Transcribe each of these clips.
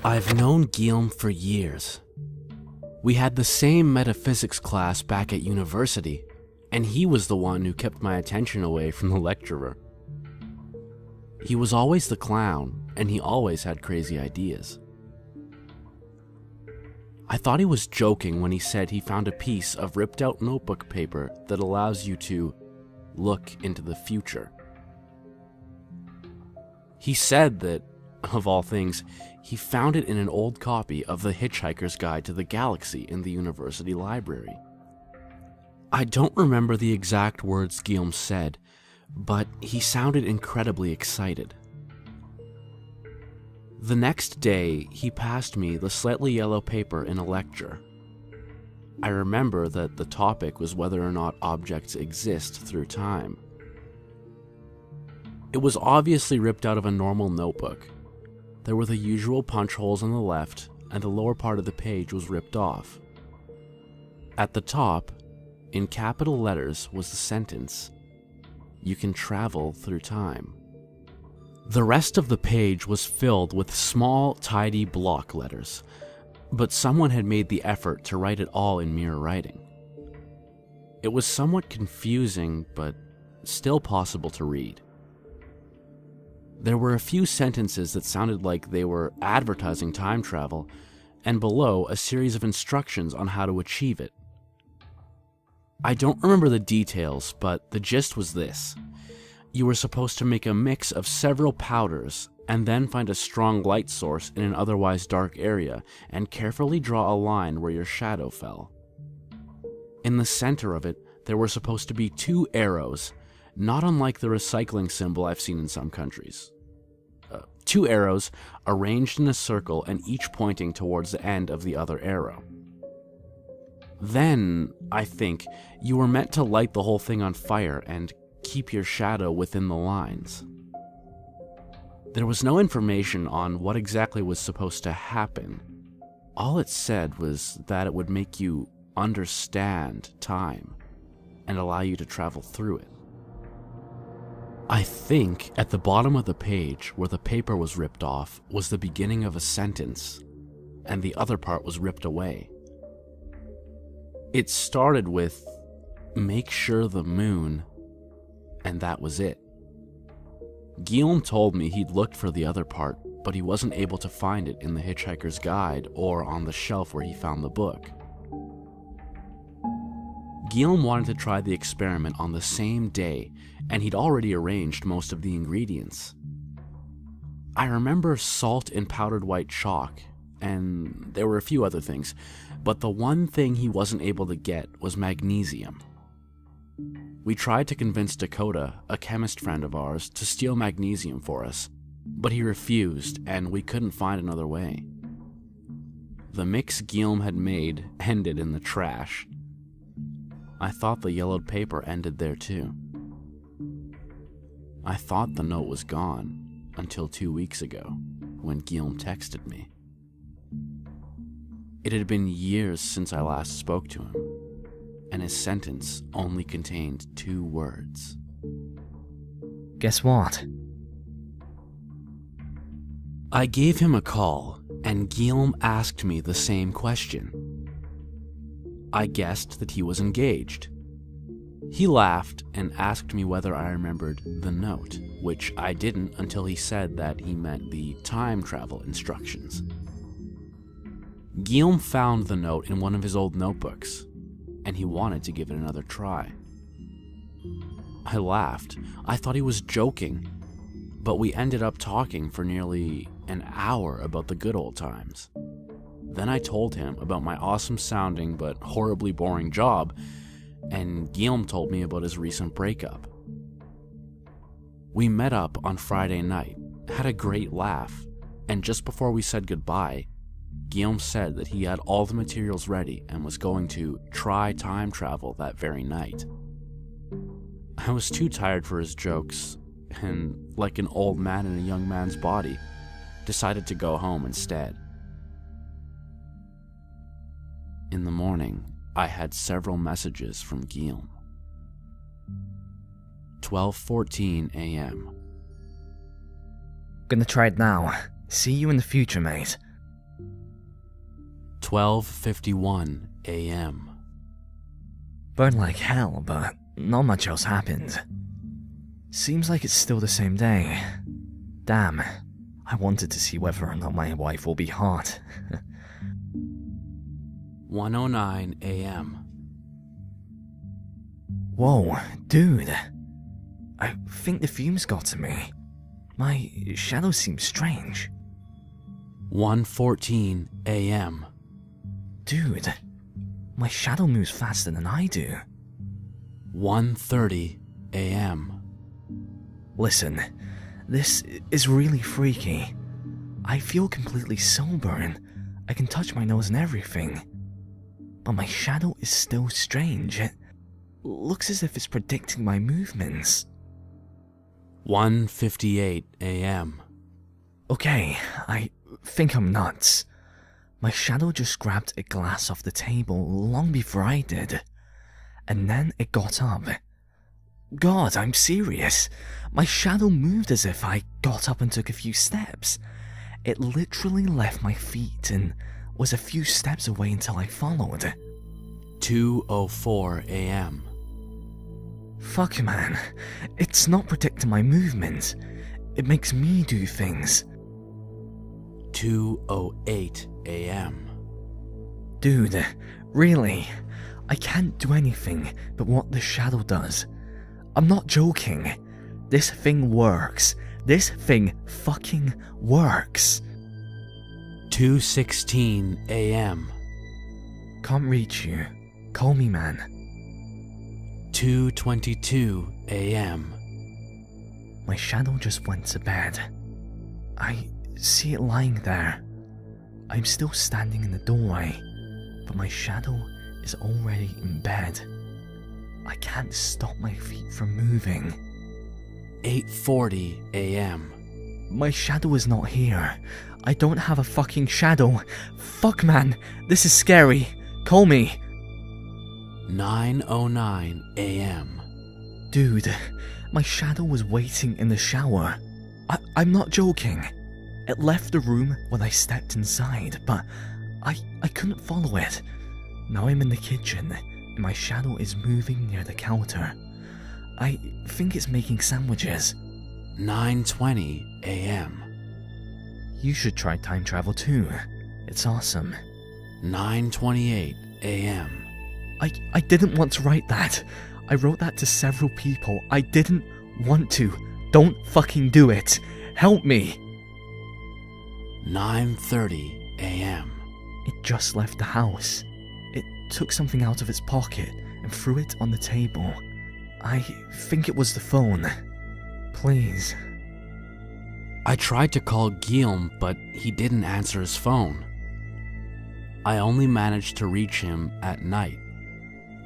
I've known Guillaume for years. We had the same metaphysics class back at university, and he was the one who kept my attention away from the lecturer. He was always the clown, and he always had crazy ideas. I thought he was joking when he said he found a piece of ripped out notebook paper that allows you to look into the future. He said that, of all things, he found it in an old copy of The Hitchhiker's Guide to the Galaxy in the university library. I don't remember the exact words Guillaume said, but he sounded incredibly excited. The next day, he passed me the slightly yellow paper in a lecture. I remember that the topic was whether or not objects exist through time. It was obviously ripped out of a normal notebook. There were the usual punch holes on the left, and the lower part of the page was ripped off. At the top, in capital letters, was the sentence, "You can travel through time." The rest of the page was filled with small, tidy block letters, but someone had made the effort to write it all in mirror writing. It was somewhat confusing, but still possible to read. There were a few sentences that sounded like they were advertising time travel, and below a series of instructions on how to achieve it. I don't remember the details, but the gist was this. You were supposed to make a mix of several powders, and then find a strong light source in an otherwise dark area, and carefully draw a line where your shadow fell. In the center of it, there were supposed to be 2 arrows, not unlike the recycling symbol I've seen in some countries. 2 arrows arranged in a circle and each pointing towards the end of the other arrow. Then, I think, you were meant to light the whole thing on fire and keep your shadow within the lines. There was no information on what exactly was supposed to happen. All it said was that it would make you understand time and allow you to travel through it. I think at the bottom of the page where the paper was ripped off was the beginning of a sentence, and the other part was ripped away. It started with, "Make sure the moon," and that was it. Guillaume told me he'd looked for the other part, but he wasn't able to find it in the Hitchhiker's Guide or on the shelf where he found the book. Guillaume wanted to try the experiment on the same day, and he'd already arranged most of the ingredients. I remember salt and powdered white chalk, and there were a few other things, but the one thing he wasn't able to get was magnesium. We tried to convince Dakota, a chemist friend of ours, to steal magnesium for us, but he refused, and we couldn't find another way. The mix Guillaume had made ended in the trash. I thought the yellowed paper ended there too. I thought the note was gone until 2 weeks ago, when Guillaume texted me. It had been years since I last spoke to him, and his sentence only contained 2 words. Guess what? I gave him a call, and Guillaume asked me the same question. I guessed that he was engaged. He laughed and asked me whether I remembered the note, which I didn't until he said that he meant the time travel instructions. Guillaume found the note in one of his old notebooks, and he wanted to give it another try. I laughed. I thought he was joking, but we ended up talking for nearly an hour about the good old times. Then I told him about my awesome sounding but horribly boring job, and Guillaume told me about his recent breakup. We met up on Friday night, had a great laugh, and just before we said goodbye, Guillaume said that he had all the materials ready and was going to try time travel that very night. I was too tired for his jokes, and like an old man in a young man's body, decided to go home instead. In the morning, I had several messages from Guillaume. 12:14 a.m. Gonna try it now. See you in the future, mate. 12:51 a.m. Burned like hell, but not much else happened. Seems like it's still the same day. Damn, I wanted to see whether or not my wife will be hot. 1:09 a.m. Whoa, dude. I think the fumes got to me. My shadow seems strange. 1:14 a.m. Dude, my shadow moves faster than I do. 1:30 a.m. Listen, this is really freaky. I feel completely sober and I can touch my nose and everything. But my shadow is still strange. It looks as if it's predicting my movements. 1:58 a.m. Okay, I think I'm nuts. My shadow just grabbed a glass off the table long before I did. And then it got up. God, I'm serious. My shadow moved as if I got up and took a few steps. It literally left my feet and was a few steps away until I followed. 2:04 a.m. Fuck, man. It's not predicting my movements. It makes me do things. 2:08 a.m. Dude, really? I can't do anything but what the shadow does. I'm not joking. This thing works. This thing fucking works. 2:16 a.m. Can't reach you. Call me, man. 2:22 a.m. My shadow just went to bed. I see it lying there. I'm still standing in the doorway, but my shadow is already in bed. I can't stop my feet from moving. 8:40 a.m. My shadow is not here. I don't have a fucking shadow. Fuck, man. This is scary. Call me. 9:09 a.m. Dude, my shadow was waiting in the shower. I'm not joking. It left the room when I stepped inside, but I couldn't follow it. Now I'm in the kitchen, and my shadow is moving near the counter. I think it's making sandwiches. 9:20 a.m. You should try time travel too. It's awesome. 9:28 a.m. I didn't want to write that. I wrote that to several people. I didn't want to. Don't fucking do it. Help me. 9:30 a.m. It just left the house. It took something out of its pocket and threw it on the table. I think it was the phone. Please. I tried to call Guillaume, but he didn't answer his phone. I only managed to reach him at night,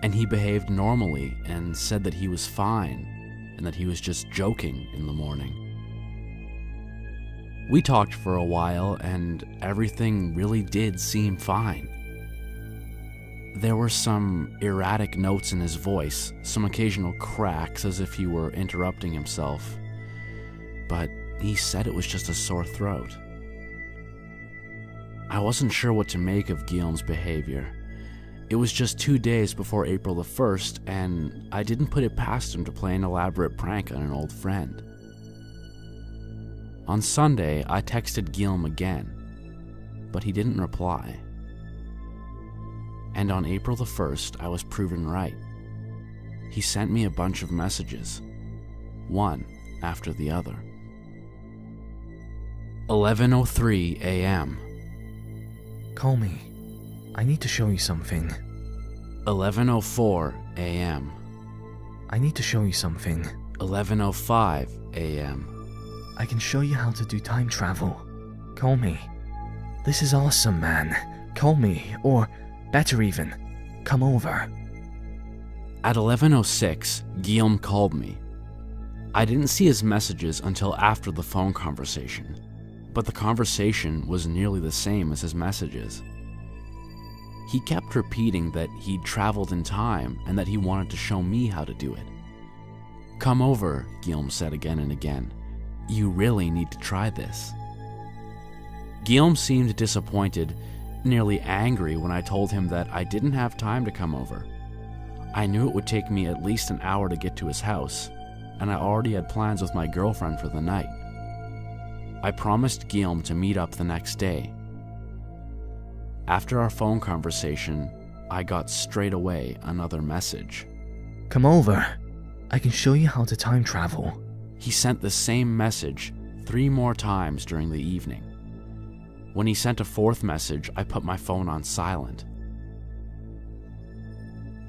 and he behaved normally and said that he was fine and that he was just joking in the morning. We talked for a while, and everything really did seem fine. There were some erratic notes in his voice, some occasional cracks as if he were interrupting himself, but he said it was just a sore throat. I wasn't sure what to make of Guillaume's behavior. It was just 2 days before April the 1st, and I didn't put it past him to play an elaborate prank on an old friend. On Sunday, I texted Guillaume again, but he didn't reply. And on April the 1st, I was proven right. He sent me a bunch of messages, one after the other. 11:03 a.m. Call me. I need to show you something. 11:04 a.m. I need to show you something. 11:05 a.m. I can show you how to do time travel. Call me. This is awesome, man. Call me, or better even, come over. At 11:06, Guillaume called me. I didn't see his messages until after the phone conversation, but the conversation was nearly the same as his messages. He kept repeating that he'd traveled in time and that he wanted to show me how to do it. "Come over," Guillaume said again and again. "You really need to try this." Guillaume seemed disappointed, nearly angry when I told him that I didn't have time to come over. I knew it would take me at least an hour to get to his house, and I already had plans with my girlfriend for the night. I promised Guillaume to meet up the next day. After our phone conversation, I got straight away another message. Come over. I can show you how to time travel. He sent the same message 3 more times during the evening. When he sent a 4th message, I put my phone on silent.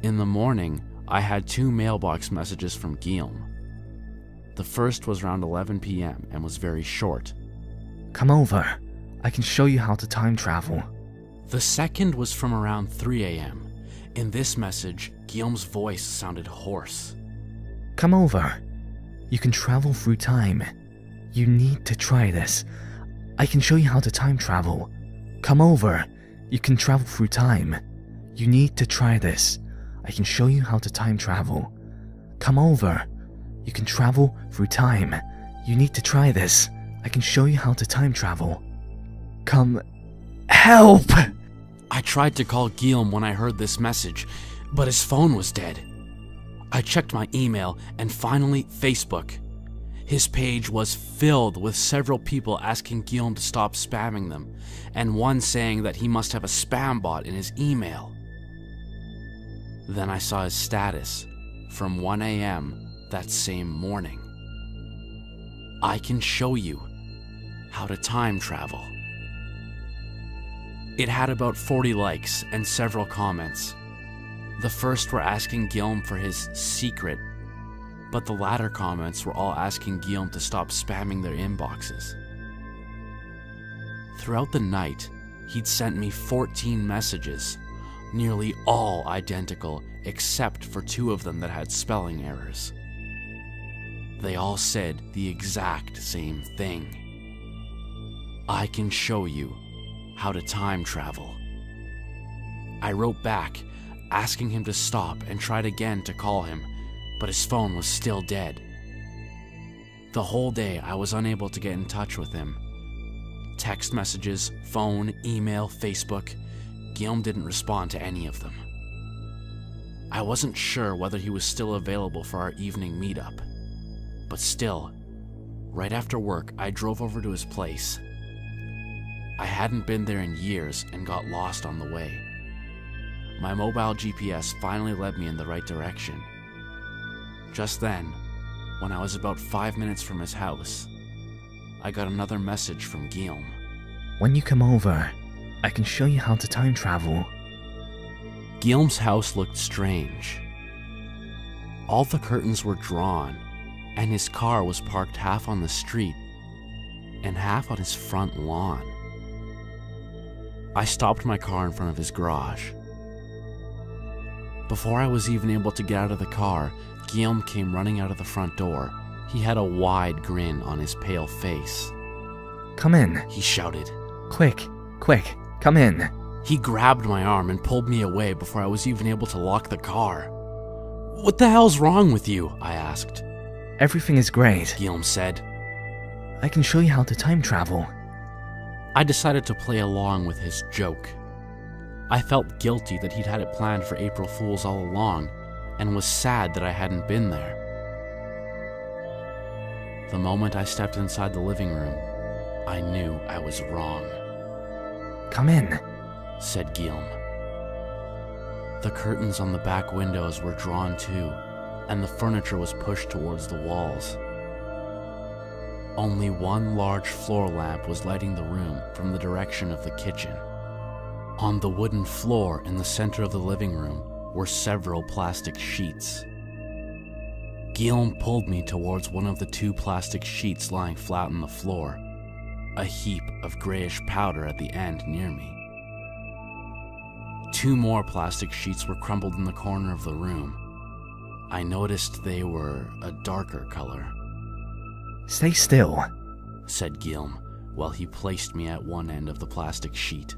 In the morning, I had 2 mailbox messages from Guillaume. The first was around 11 p.m. and was very short. Come over. I can show you how to time travel. The second was from around 3 a.m. In this message, Guillaume's voice sounded hoarse. Come over. You can travel through time. You need to try this. I can show you how to time travel. Come over. You can travel through time. You need to try this. I can show you how to time travel. Come over. You can travel through time. You need to try this. I can show you how to time travel. Come... Help! I tried to call Guillaume when I heard this message, but his phone was dead. I checked my email and finally Facebook. His page was filled with several people asking Guillaume to stop spamming them, and one saying that he must have a spam bot in his email. Then I saw his status from 1 a.m. that same morning. I can show you how to time travel. It had about 40 likes and several comments. The first were asking Guillaume for his secret, but the latter comments were all asking Guillaume to stop spamming their inboxes. Throughout the night, he'd sent me 14 messages, nearly all identical except for 2 of them that had spelling errors. They all said the exact same thing. I can show you how to time travel. I wrote back, asking him to stop, and tried again to call him, but his phone was still dead. The whole day I was unable to get in touch with him. Text messages, phone, email, Facebook, Guillaume didn't respond to any of them. I wasn't sure whether he was still available for our evening meetup, but still, right after work I drove over to his place. I hadn't been there in years and got lost on the way. My mobile GPS finally led me in the right direction. Just then, when I was about 5 minutes from his house, I got another message from Guillaume. When you come over, I can show you how to time travel. Guillaume's house looked strange. All the curtains were drawn, and his car was parked half on the street and half on his front lawn. I stopped my car in front of his garage. Before I was even able to get out of the car, Guillaume came running out of the front door. He had a wide grin on his pale face. Come in. He shouted. Quick, quick, come in. He grabbed my arm and pulled me away before I was even able to lock the car. What the hell's wrong with you? I asked. Everything is great, Guillaume said. I can show you how to time travel. I decided to play along with his joke. I felt guilty that he'd had it planned for April Fools all along, and was sad that I hadn't been there. The moment I stepped inside the living room, I knew I was wrong. Come in, said Guillaume. The curtains on the back windows were drawn too, and the furniture was pushed towards the walls. Only one large floor lamp was lighting the room from the direction of the kitchen. On the wooden floor in the center of the living room were several plastic sheets. Guillaume pulled me towards one of the 2 plastic sheets lying flat on the floor, a heap of grayish powder at the end near me. 2 more plastic sheets were crumpled in the corner of the room. I noticed they were a darker color. Stay still, said Guillaume while he placed me at one end of the plastic sheet.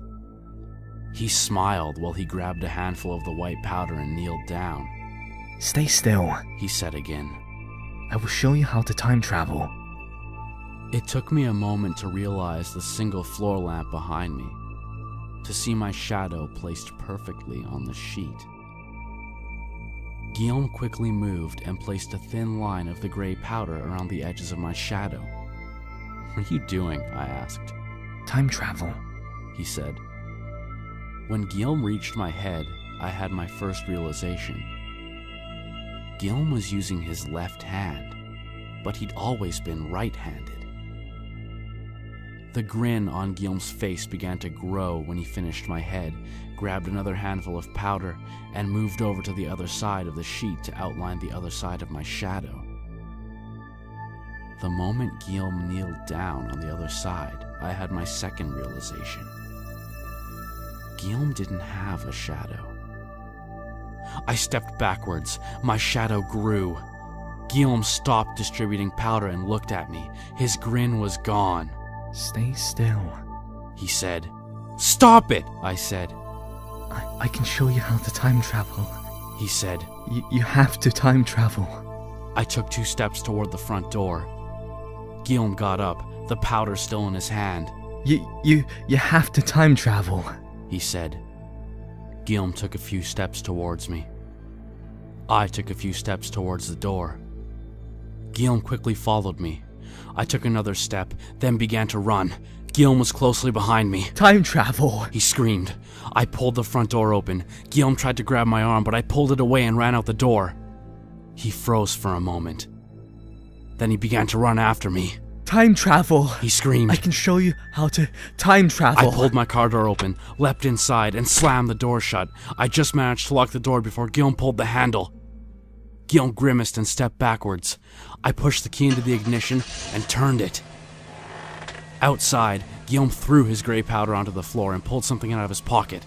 He smiled while he grabbed a handful of the white powder and kneeled down. Stay still, he said again. I will show you how to time travel. It took me a moment to realize the single floor lamp behind me. to see my shadow placed perfectly on the sheet. Guillaume quickly moved and placed a thin line of the gray powder around the edges of my shadow. "What are you doing?" I asked. "Time travel," he said. When Guillaume reached my head, I had my first realization. Guillaume was using his left hand, but he'd always been right-handed. The grin on Guillaume's face began to grow when he finished my head, grabbed another handful of powder, and moved over to the other side of the sheet to outline the other side of my shadow. The moment Guillaume kneeled down on the other side, I had my second realization. Guillaume didn't have a shadow. I stepped backwards. My shadow grew. Guillaume stopped distributing powder and looked at me. His grin was gone. "Stay still," he said. "Stop it," I said. I can show you how to time travel," he said. You have to time travel." I took 2 steps toward the front door. Guillaume got up, the powder still in his hand. You have to time travel," he said. Guillaume took a few steps towards me. I took a few steps towards the door. Guillaume quickly followed me. I took another step, then began to run. Guillaume was closely behind me. "Time travel!" he screamed. I pulled the front door open. Guillaume tried to grab my arm, but I pulled it away and ran out the door. He froze for a moment. Then he began to run after me. "Time travel!" he screamed. "I can show you how to time travel." I pulled my car door open, leapt inside, and slammed the door shut. I just managed to lock the door before Guillaume pulled the handle. Guillaume grimaced and stepped backwards. I pushed the key into the ignition and turned it. Outside, Guillaume threw his gray powder onto the floor and pulled something out of his pocket.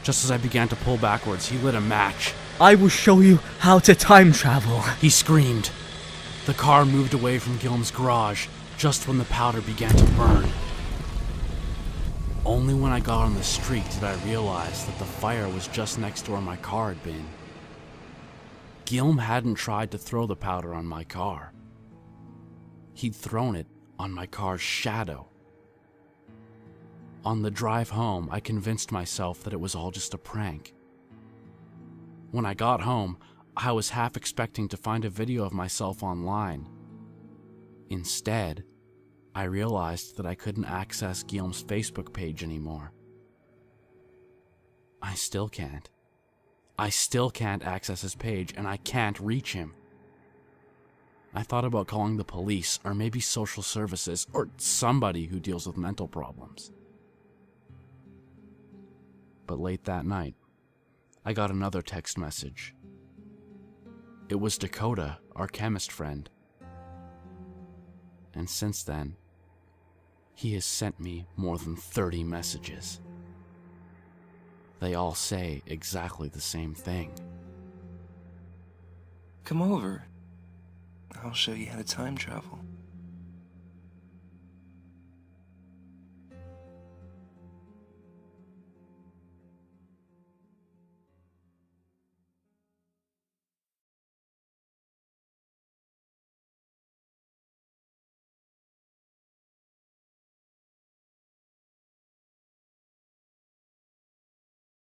Just as I began to pull backwards, he lit a match. "I will show you how to time travel," he screamed. The car moved away from Guillaume's garage just when the powder began to burn. Only when I got on the street did I realize that the fire was just next to where my car had been. Guillaume hadn't tried to throw the powder on my car. He'd thrown it on my car's shadow. On the drive home, I convinced myself that it was all just a prank. When I got home, I was half expecting to find a video of myself online. Instead, I realized that I couldn't access Guillaume's Facebook page anymore. I still can't. I still can't access his page, and I can't reach him. I thought about calling the police, or maybe social services, or somebody who deals with mental problems. But late that night, I got another text message. It was Dakota, our chemist friend. And since then, he has sent me more than 30 messages. They all say exactly the same thing. "Come over. I'll show you how to time travel."